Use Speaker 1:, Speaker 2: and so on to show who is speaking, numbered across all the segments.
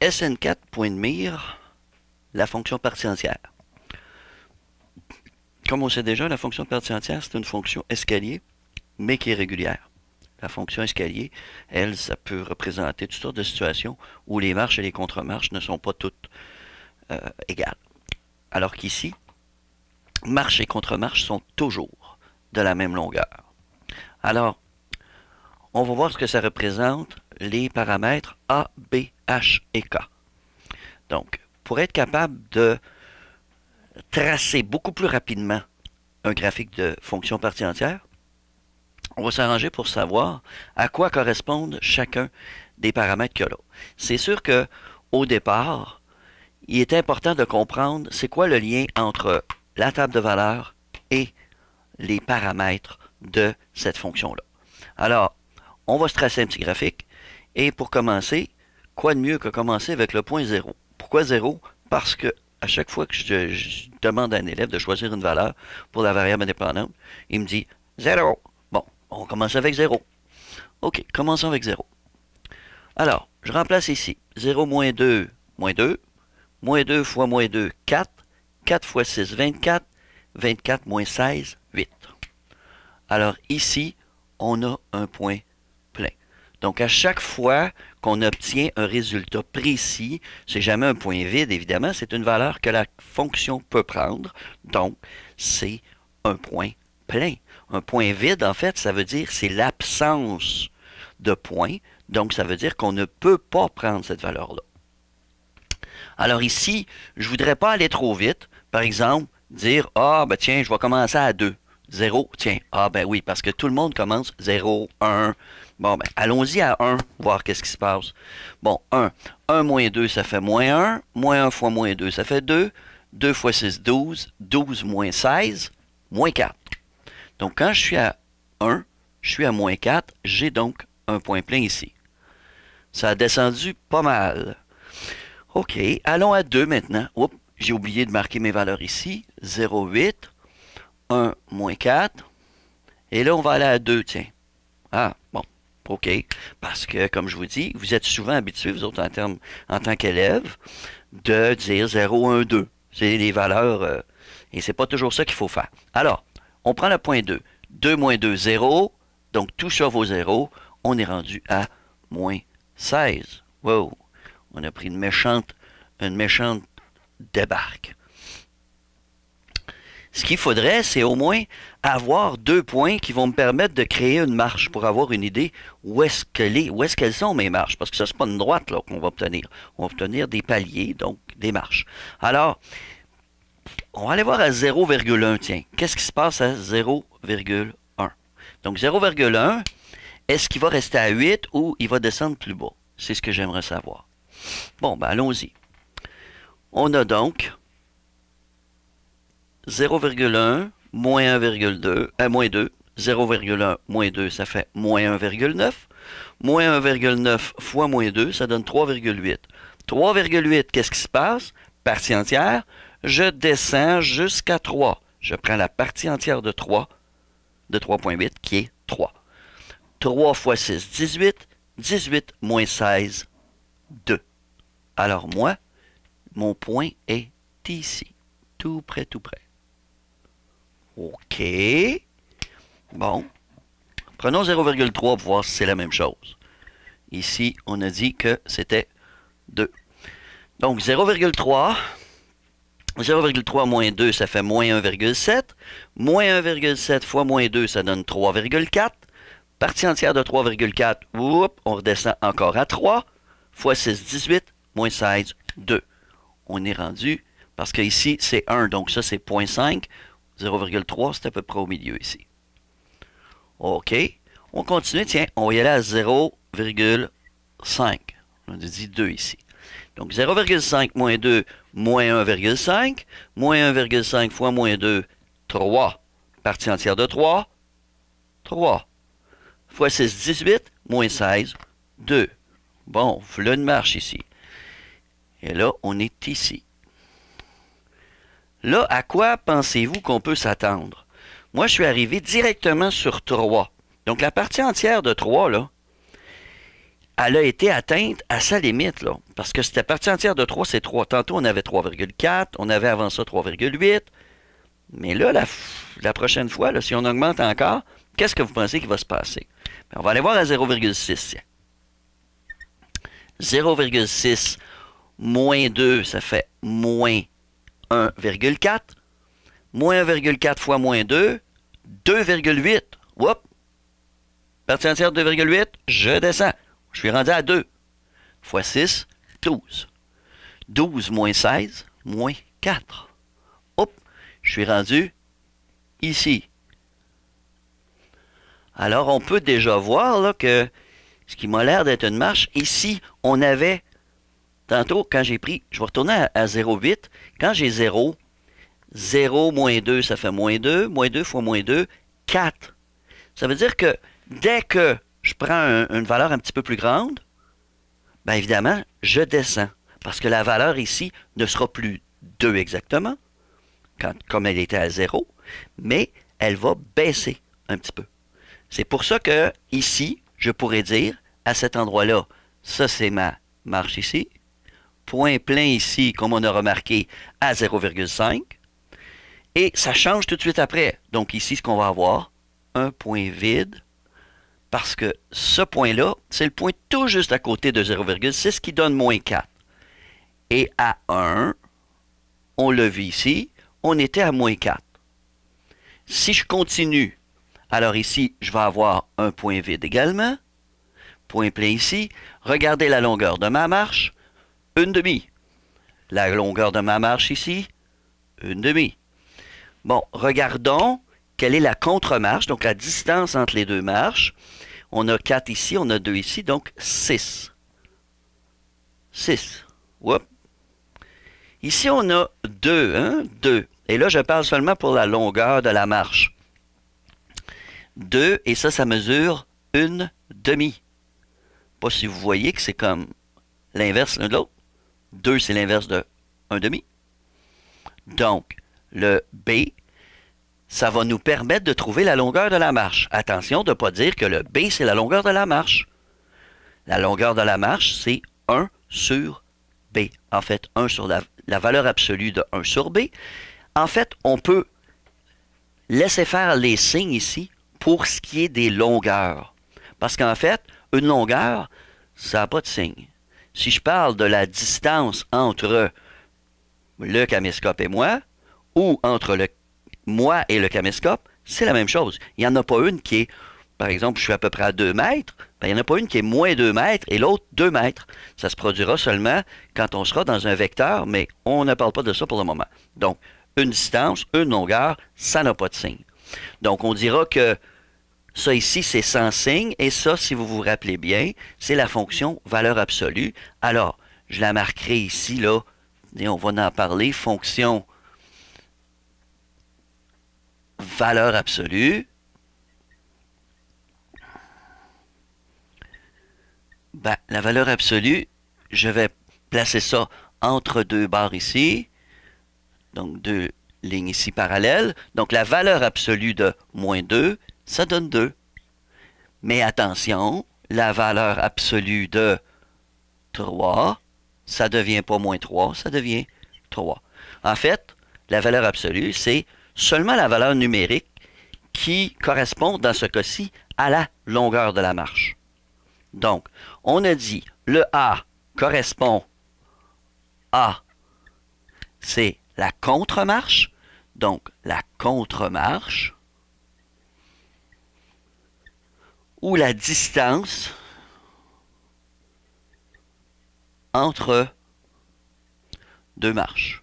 Speaker 1: SN4, point de mire, la fonction partie entière. Comme on sait déjà, la fonction partie entière, c'est une fonction escalier, mais qui est régulière. La fonction escalier, elle, ça peut représenter toutes sortes de situations où les marches et les contre-marches ne sont pas toutes égales. Alors qu'ici, marche et contre-marche sont toujours de la même longueur. Alors, on va voir ce que ça représente, les paramètres A, B, H et K. Donc, pour être capable de tracer beaucoup plus rapidement un graphique de fonction partie entière, on va s'arranger pour savoir à quoi correspondent chacun des paramètres qu'il y a là. C'est sûr que au départ, il est important de comprendre c'est quoi le lien entre la table de valeurs et les paramètres de cette fonction-là. Alors, on va se tracer un petit graphique et pour commencer, quoi de mieux que commencer avec le point 0? Pourquoi 0? Parce que à chaque fois que je demande à un élève de choisir une valeur pour la variable indépendante, il me dit 0. Bon, on commence avec 0. OK, commençons avec 0. Alors, je remplace ici 0 moins 2, moins 2. Moins 2 fois moins 2, 4. 4 fois 6, 24. 24 moins 16, 8. Alors ici, on a un point plein. Donc à chaque fois qu'on obtient un résultat précis, c'est jamais un point vide, évidemment, c'est une valeur que la fonction peut prendre. Donc, c'est un point plein. Un point vide, en fait, ça veut dire c'est l'absence de point. Donc, ça veut dire qu'on ne peut pas prendre cette valeur-là. Alors ici, je ne voudrais pas aller trop vite. Par exemple, dire, ah, ben tiens, je vais commencer à 2. 0, tiens, ah ben oui, parce que tout le monde commence 0, 1. Bon, ben allons-y à 1, voir qu'est-ce qui se passe. Bon, 1. 1 moins 2, ça fait moins 1. Moins 1 fois moins 2, ça fait 2. 2 fois 6, 12. 12 moins 16, moins 4. Donc, quand je suis à 1, je suis à moins 4. J'ai donc un point plein ici. Ça a descendu pas mal. OK, allons à 2 maintenant. Oups, j'ai oublié de marquer mes valeurs ici. 0,8. 1 moins 4. Et là, on va aller à 2, tiens. Ah, bon, OK. Parce que, comme je vous dis, vous êtes souvent habitués, vous autres, en tant qu'élèves, de dire 0, 1, 2. C'est les valeurs, et c'est pas toujours ça qu'il faut faire. Alors, on prend le point 2. 2 moins 2, 0. Donc, tout ça vaut 0. On est rendu à moins 16. Wow! On a pris une méchante débarque. Ce qu'il faudrait, c'est au moins avoir 2 points qui vont me permettre de créer une marche pour avoir une idée où est-ce qu'elles sont mes marches. Parce que ça, c'est pas une droite là qu'on va obtenir. On va obtenir des paliers, donc des marches. Alors, on va aller voir à 0,1, tiens. Qu'est-ce qui se passe à 0,1? Donc 0,1, est-ce qu'il va rester à 8 ou il va descendre plus bas? C'est ce que j'aimerais savoir. Bon, ben allons-y. On a donc 0,1 moins 1,2, moins 2. 0,1 moins 2, ça fait moins 1,9. Moins 1,9 fois moins 2, ça donne 3,8. 3,8, qu'est-ce qui se passe? Partie entière, je descends jusqu'à 3. Je prends la partie entière de 3, de 3,8, qui est 3. 3 fois 6, 18. 18 moins 16, 2. Alors moi, mon point est ici. Tout près, tout près. OK. Bon. Prenons 0,3 pour voir si c'est la même chose. Ici, on a dit que c'était 2. Donc 0,3. 0,3 moins 2, ça fait moins 1,7. Moins 1,7 fois moins 2, ça donne 3,4. Partie entière de 3,4, on redescend encore à 3. Fois 6, 18. Moins 16, 2. On est rendu, parce que ici, c'est 1, donc ça, c'est 0,5. 0,3, c'est à peu près au milieu ici. OK. On continue, tiens, on va y aller à 0,5. On a dit 2 ici. Donc 0,5 moins 2, moins 1,5. Moins 1,5 fois moins 2, 3. Partie entière de 3, 3. Fois 6, 18. Moins 16, 2. Bon, voilà une marche ici. Et là, on est ici. Là, à quoi pensez-vous qu'on peut s'attendre? Moi, je suis arrivé directement sur 3. Donc, la partie entière de 3, là, elle a été atteinte à sa limite, là. Parce que c'était partie entière de 3, c'est 3. Tantôt, on avait 3,4, on avait avant ça 3,8. Mais là, la prochaine fois, là, si on augmente encore, qu'est-ce que vous pensez qu'il va se passer? Ben, on va aller voir à 0,6. 0,6 moins 2, ça fait moins 1,4. Moins 1,4 fois moins 2, 2,8. Oups! Partie entière de 2,8, je descends. Je suis rendu à 2. Fois 6, 12. 12 moins 16, moins 4. Hop! Je suis rendu ici. Alors, on peut déjà voir là, que ce qui m'a l'air d'être une marche, ici, on avait, tantôt, quand j'ai pris, je vais retourner à 0,8. Quand j'ai 0, 0 moins 2, ça fait moins 2. Moins 2 fois moins 2, 4. Ça veut dire que dès que je prends une valeur un petit peu plus grande, bien évidemment, je descends. Parce que la valeur ici ne sera plus 2 exactement, comme elle était à 0, mais elle va baisser un petit peu. C'est pour ça que ici, je pourrais dire, à cet endroit-là, ça c'est ma marche ici. Point plein ici, comme on a remarqué, à 0,5. Et ça change tout de suite après. Donc ici, ce qu'on va avoir, un point vide, parce que ce point-là, c'est le point tout juste à côté de 0,6 qui donne moins 4. Et à 1, on l'a vu ici, on était à moins 4. Si je continue, alors ici, je vais avoir un point vide également. Point plein ici. Regardez la longueur de ma marche, 1/2. La longueur de ma marche ici, 1/2. Bon, regardons quelle est la contre-marche, donc la distance entre les deux marches. On a 4 ici, on a 2 ici, donc 6. 6. Oups. Ici, on a 2, hein? 2. Et là, je parle seulement pour la longueur de la marche. 2, et ça mesure 1/2. Pas si vous voyez que c'est comme l'inverse l'un de l'autre. 2, c'est l'inverse de 1/2. Donc, le B, ça va nous permettre de trouver la longueur de la marche. Attention de ne pas dire que le B, c'est la longueur de la marche. La longueur de la marche, c'est 1 sur B. En fait, 1 sur la valeur absolue de 1 sur B. En fait, on peut laisser faire les signes ici pour ce qui est des longueurs. Parce qu'en fait, une longueur, ça n'a pas de signe. Si je parle de la distance entre le caméscope et moi, ou entre moi et le caméscope, c'est la même chose. Il n'y en a pas une qui est, par exemple, je suis à peu près à 2 mètres, ben, il n'y en a pas une qui est moins 2 mètres et l'autre 2 mètres. Ça se produira seulement quand on sera dans un vecteur, mais on ne parle pas de ça pour le moment. Donc, une distance, une longueur, ça n'a pas de signe. Donc, on dira que ça ici, c'est sans signe, et ça, si vous vous rappelez bien, c'est la fonction valeur absolue. Alors, je la marquerai ici, là, et on va en parler, fonction valeur absolue. Ben, la valeur absolue, je vais placer ça entre deux barres ici, donc deux lignes ici parallèles. Donc, la valeur absolue de moins 2, ça donne 2. Mais attention, la valeur absolue de 3, ça ne devient pas moins 3, ça devient 3. En fait, la valeur absolue, c'est seulement la valeur numérique qui correspond, dans ce cas-ci, à la longueur de la marche. Donc, on a dit, le A correspond à, c'est la contre-marche. Donc, la contre-marche, ou la distance entre deux marches.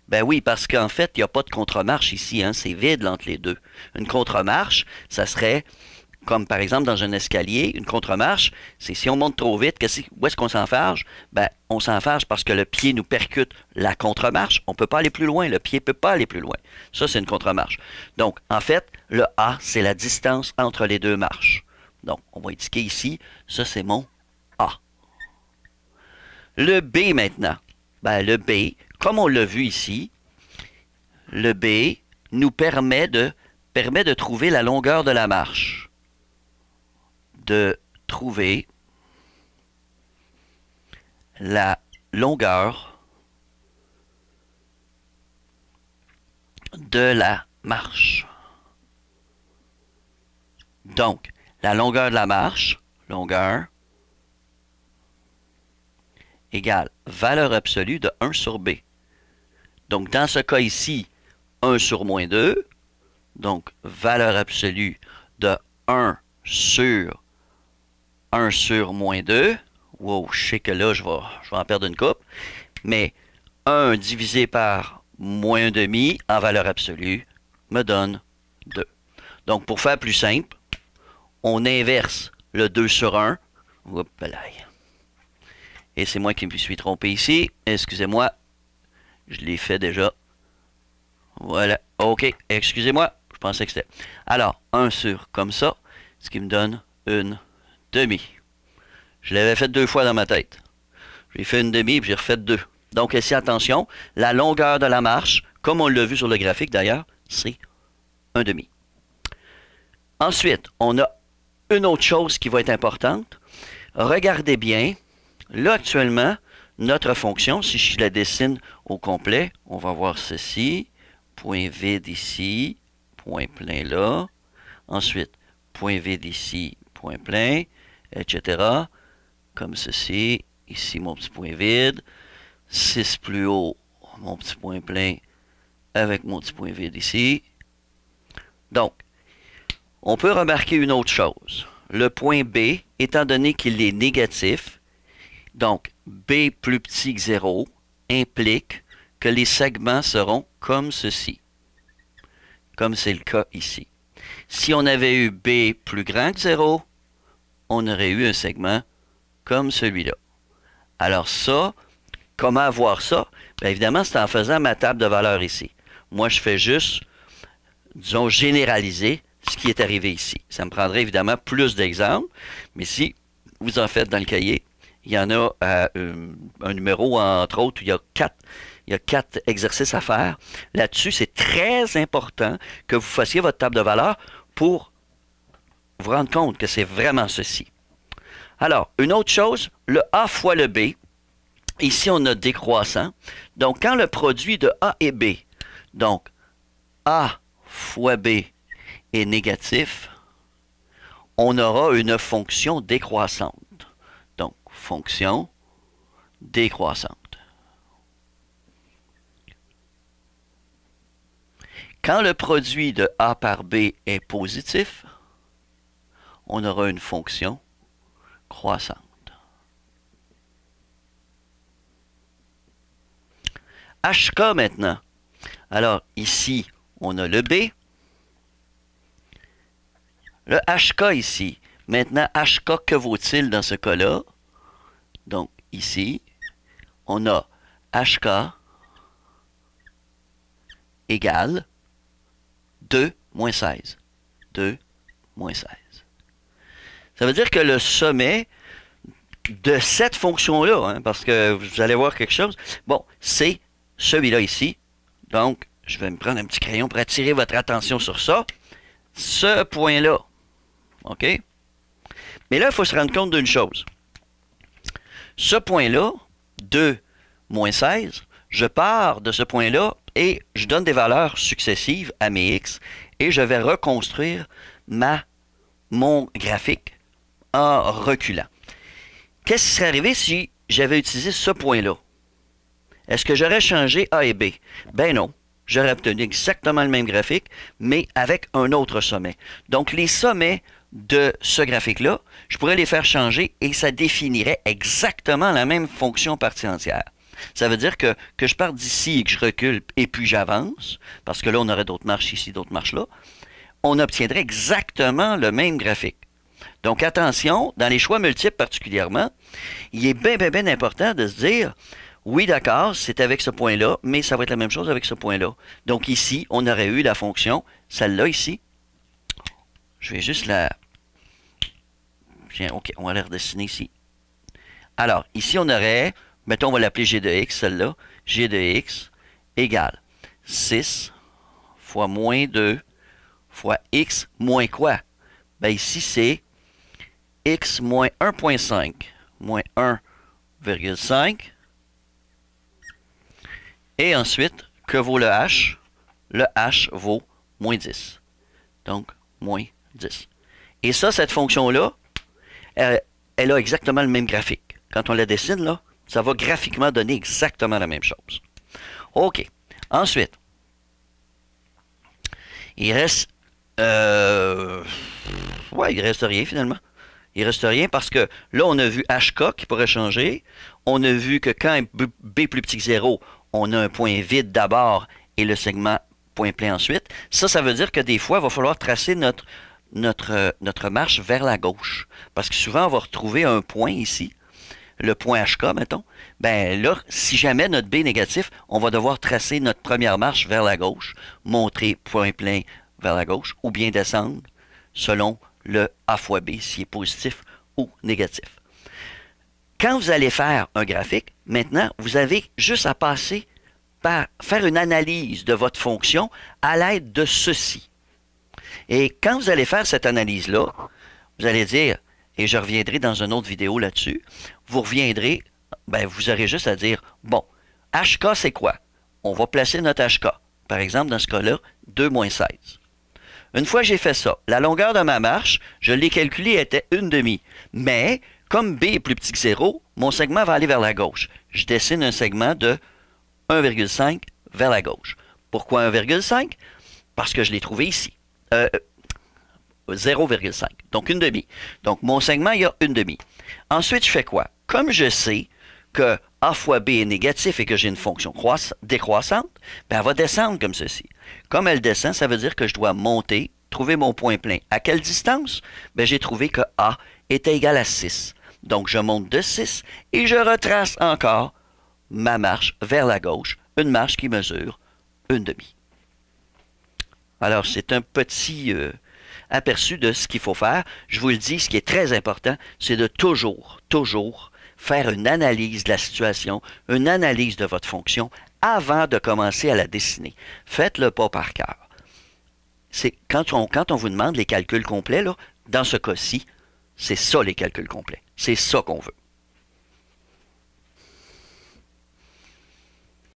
Speaker 1: Ben oui, parce qu'en fait, il n'y a pas de contre-marche ici, hein, c'est vide entre les deux. Une contre-marche, ça serait, comme par exemple dans un escalier, une contre-marche, c'est si on monte trop vite, où est-ce qu'on s'enfarge? Ben, on s'enfarge parce que le pied nous percute la contre-marche. On ne peut pas aller plus loin, le pied ne peut pas aller plus loin. Ça, c'est une contre-marche. Donc, en fait, le A, c'est la distance entre les deux marches. Donc, on va indiquer ici, ça, c'est mon A. Le B maintenant. Ben, le B, comme on l'a vu ici, le B nous permet de trouver la longueur de la marche. de trouver la longueur de la marche. Donc, la longueur de la marche, longueur, égale valeur absolue de 1 sur B. Donc, dans ce cas ici, 1 sur moins 2. Donc, valeur absolue de 1 sur moins 2. Wow, je sais que là, je vais en perdre une coupe. Mais 1 divisé par moins 1/2 en valeur absolue me donne 2. Donc, pour faire plus simple, on inverse le 2 sur 1. Oups, là. Et c'est moi qui me suis trompé ici. Excusez-moi. Je l'ai fait déjà. Voilà. OK. Excusez-moi. Je pensais que c'était. Alors, 1 sur comme ça, ce qui me donne 1/2. Je l'avais fait 2 fois dans ma tête. J'ai fait 1/2 puis j'ai refait 2. Donc ici, attention, la longueur de la marche, comme on l'a vu sur le graphique d'ailleurs, c'est 1/2. Ensuite, on a une autre chose qui va être importante. Regardez bien. Là, actuellement, notre fonction, si je la dessine au complet, on va voir ceci. Point vide ici, point plein là. Ensuite, point vide ici, point plein, etc. Comme ceci. Ici, mon petit point vide. 6 plus haut, mon petit point plein avec mon petit point vide ici. Donc, on peut remarquer une autre chose. Le point B, étant donné qu'il est négatif, donc B plus petit que 0, implique que les segments seront comme ceci. Comme c'est le cas ici. Si on avait eu B plus grand que 0, on aurait eu un segment comme celui-là. Alors ça, comment avoir ça? Bien évidemment, c'est en faisant ma table de valeurs ici. Moi, je fais juste, disons, généraliser ce qui est arrivé ici. Ça me prendrait évidemment plus d'exemples, mais si vous en faites dans le cahier, il y en a un numéro, entre autres, où il y a 4 exercices à faire. Là-dessus, c'est très important que vous fassiez votre table de valeurs pour vous rendre compte que c'est vraiment ceci. Alors, une autre chose, le A fois le B. Ici, on a décroissant. Donc, quand le produit de A et B, donc A fois B est négatif, on aura une fonction décroissante. Donc, fonction décroissante. Quand le produit de A par B est positif, on aura une fonction croissante. HK maintenant. Alors, ici, on a le B. Le HK ici. Maintenant, HK, que vaut-il dans ce cas-là? Donc, ici, on a HK égale 2 moins 16. 2 moins 16. Ça veut dire que le sommet de cette fonction-là, hein, parce que vous allez voir quelque chose, bon, c'est celui-là ici. Donc, je vais me prendre un petit crayon pour attirer votre attention sur ça. Ce point-là. OK? Mais là, il faut se rendre compte d'une chose. Ce point-là, 2 moins 16, je pars de ce point-là et je donne des valeurs successives à mes x et je vais reconstruire mon graphique en reculant. Qu'est-ce qui serait arrivé si j'avais utilisé ce point-là? Est-ce que j'aurais changé A et B? Ben non. J'aurais obtenu exactement le même graphique, mais avec un autre sommet. Donc, les sommets de ce graphique-là, je pourrais les faire changer et ça définirait exactement la même fonction partie entière. Ça veut dire que je parte d'ici et que je recule et puis j'avance, parce que là, on aurait d'autres marches ici, d'autres marches là, on obtiendrait exactement le même graphique. Donc, attention, dans les choix multiples particulièrement, il est bien important de se dire, oui, d'accord, c'est avec ce point-là, mais ça va être la même chose avec ce point-là. Donc, ici, on aurait eu la fonction, celle-là ici. Je vais juste la... OK, on va la redessiner ici. Alors, ici, on aurait, mettons, on va l'appeler g de x, celle-là, g de x égale 6 fois moins 2 fois x moins quoi? Ben ici, c'est x moins 1,5 moins 1,5. Et ensuite, que vaut le h? Le h vaut moins 10. Donc, moins 10. Et ça, cette fonction-là, elle a exactement le même graphique. Quand on la dessine, là, ça va graphiquement donner exactement la même chose. OK. Ensuite, il reste... ouais, il reste rien finalement. Il reste rien parce que là, on a vu HK qui pourrait changer. On a vu que quand B plus petit que 0, on a un point vide d'abord et le segment point plein ensuite. Ça veut dire que des fois, il va falloir tracer notre marche vers la gauche. Parce que souvent, on va retrouver un point ici, le point HK, mettons. Ben là, si jamais notre B est négatif, on va devoir tracer notre première marche vers la gauche, montrer point plein vers la gauche, ou bien descendre selon le A fois B, s'il est positif ou négatif. Quand vous allez faire un graphique, maintenant, vous avez juste à passer par faire une analyse de votre fonction à l'aide de ceci. Et quand vous allez faire cette analyse-là, vous allez dire, et je reviendrai dans une autre vidéo là-dessus, vous reviendrez, ben, vous aurez juste à dire, bon, HK c'est quoi? On va placer notre HK. Par exemple, dans ce cas-là, 2 moins 16. Une fois que j'ai fait ça, la longueur de ma marche, je l'ai calculée, était 1/2. Mais, comme B est plus petit que 0, mon segment va aller vers la gauche. Je dessine un segment de 1,5 vers la gauche. Pourquoi 1,5? Parce que je l'ai trouvé ici. 0,5. Donc 1/2. Donc mon segment, il y a 1/2. Ensuite, je fais quoi? Comme je sais que A fois B est négatif et que j'ai une fonction décroissante, ben elle va descendre comme ceci. Comme elle descend, ça veut dire que je dois monter, trouver mon point plein. À quelle distance? Ben, j'ai trouvé que A était égal à 6. Donc je monte de 6 et je retrace encore ma marche vers la gauche, une marche qui mesure 1/2. Alors c'est un petit aperçu de ce qu'il faut faire. Je vous le dis, ce qui est très important, c'est de toujours faire une analyse de la situation, une analyse de votre fonction avant de commencer à la dessiner. Faites-le pas par cœur. C'est quand on vous demande les calculs complets, là, dans ce cas-ci, c'est ça les calculs complets. C'est ça qu'on veut.